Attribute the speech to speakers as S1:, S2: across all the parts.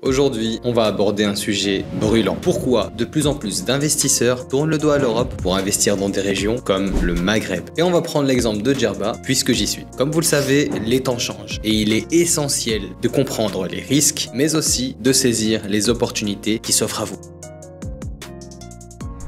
S1: Aujourd'hui, on va aborder un sujet brûlant. Pourquoi de plus en plus d'investisseurs tournent le dos à l'Europe pour investir dans des régions comme le Maghreb? Et on va prendre l'exemple de Djerba puisque j'y suis. Comme vous le savez, les temps changent et il est essentiel de comprendre les risques mais aussi de saisir les opportunités qui s'offrent à vous.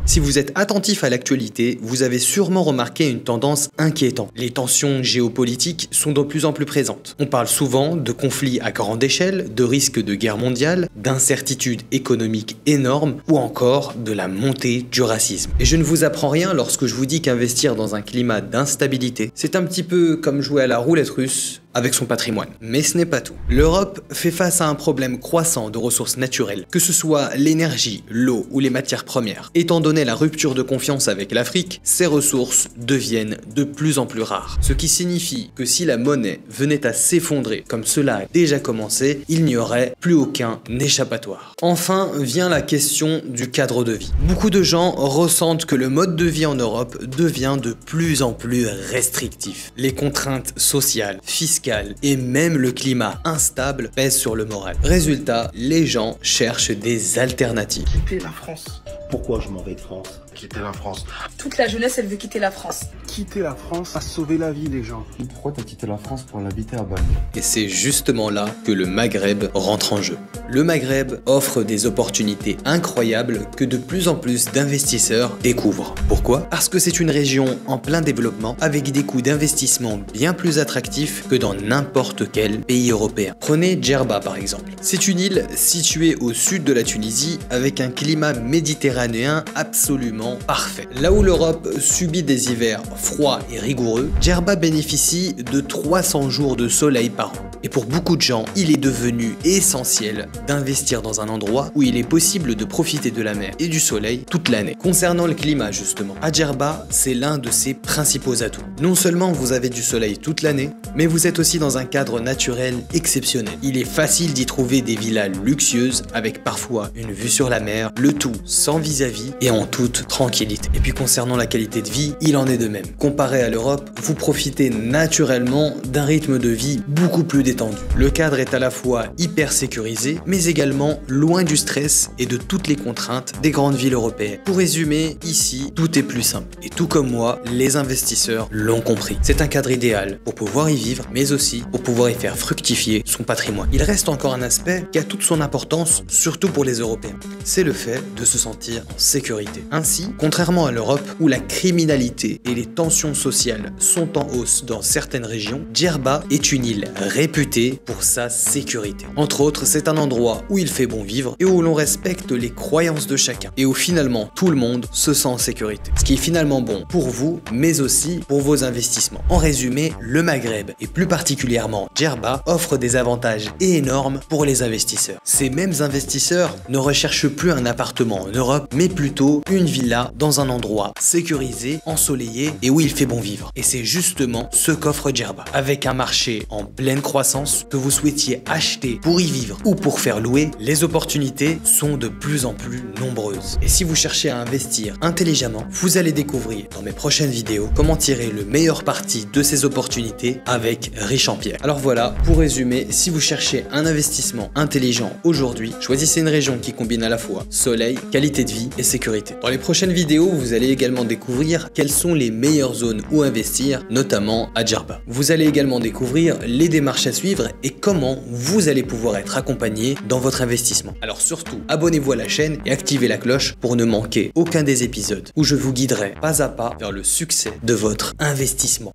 S1: Si vous êtes attentif à l'actualité, vous avez sûrement remarqué une tendance inquiétante. Les tensions géopolitiques sont de plus en plus présentes. On parle souvent de conflits à grande échelle, de risques de guerre mondiale, d'incertitudes économiques énormes ou encore de la montée du racisme. Et je ne vous apprends rien lorsque je vous dis qu'investir dans un climat d'instabilité, c'est un petit peu comme jouer à la roulette russe avec son patrimoine. Mais ce n'est pas tout. L'Europe fait face à un problème croissant de ressources naturelles, que ce soit l'énergie, l'eau ou les matières premières. Étant donné la rupture de confiance avec l'Afrique, ces ressources deviennent de plus en plus rares. Ce qui signifie que si la monnaie venait à s'effondrer, comme cela a déjà commencé, il n'y aurait plus aucun échappatoire. Enfin vient la question du cadre de vie. Beaucoup de gens ressentent que le mode de vie en Europe devient de plus en plus restrictif. Les contraintes sociales, fiscales, et même le climat instable pèse sur le moral. Résultat, les gens cherchent des alternatives.
S2: Quitter la France. Pourquoi je m'en vais de France? Quitter la France.
S3: Toute la jeunesse, elle veut quitter la France.
S4: Quitter la France a sauvé la vie des gens.
S5: Pourquoi t'as quitté la France pour l'habiter à Bâle?
S1: Et c'est justement là que le Maghreb rentre en jeu. Le Maghreb offre des opportunités incroyables que de plus en plus d'investisseurs découvrent. Pourquoi? Parce que c'est une région en plein développement avec des coûts d'investissement bien plus attractifs que dans n'importe quel pays européen. Prenez Djerba par exemple. C'est une île située au sud de la Tunisie avec un climat méditerranéen absolument parfait. Là où l'Europe subit des hivers froids et rigoureux, Djerba bénéficie de 300 jours de soleil par an. Et pour beaucoup de gens, il est devenu essentiel d'investir dans un endroit où il est possible de profiter de la mer et du soleil toute l'année. Concernant le climat justement, à Djerba, c'est l'un de ses principaux atouts. Non seulement vous avez du soleil toute l'année, mais vous êtes aussi dans un cadre naturel exceptionnel. Il est facile d'y trouver des villas luxueuses avec parfois une vue sur la mer, le tout sans vis-à-vis et en toute tranquillité. Et puis concernant la qualité de vie, il en est de même. Comparé à l'Europe, vous profitez naturellement d'un rythme de vie beaucoup plus détendu. Le cadre est à la fois hyper sécurisé, mais également loin du stress et de toutes les contraintes des grandes villes européennes. Pour résumer, ici, tout est plus simple. Et tout comme moi, les investisseurs l'ont compris. C'est un cadre idéal pour pouvoir y vivre, mais aussi pour pouvoir y faire fructifier son patrimoine. Il reste encore un aspect qui a toute son importance, surtout pour les Européens. C'est le fait de se sentir en sécurité. Ainsi, contrairement à l'Europe, où la criminalité et les tensions sociales sont en hausse dans certaines régions, Djerba est une île réputée pour sa sécurité. Entre autres, c'est un endroit où il fait bon vivre et où l'on respecte les croyances de chacun. Et où finalement, tout le monde se sent en sécurité. Ce qui est finalement bon pour vous, mais aussi pour vos investissements. En résumé, le Maghreb, et plus particulièrement Djerba, offre des avantages énormes pour les investisseurs. Ces mêmes investisseurs ne recherchent plus un appartement en Europe, mais plutôt une villa dans un endroit sécurisé, ensoleillé et où il fait bon vivre. Et c'est justement ce qu'offre Djerba. Avec un marché en pleine croissance, que vous souhaitiez acheter pour y vivre ou pour faire louer, les opportunités sont de plus en plus nombreuses. Et si vous cherchez à investir intelligemment, vous allez découvrir dans mes prochaines vidéos comment tirer le meilleur parti de ces opportunités avec Richempierre. Alors voilà, pour résumer, si vous cherchez un investissement intelligent aujourd'hui, choisissez une région qui combine à la fois soleil, qualité de vie et sécurité. Dans les prochaines vidéos, vous allez également découvrir quelles sont les meilleures zones où investir, notamment à Djerba. Vous allez également découvrir les démarches à suivre et comment vous allez pouvoir être accompagné dans votre investissement. Alors surtout, abonnez-vous à la chaîne et activez la cloche pour ne manquer aucun des épisodes où je vous guiderai pas à pas vers le succès de votre investissement.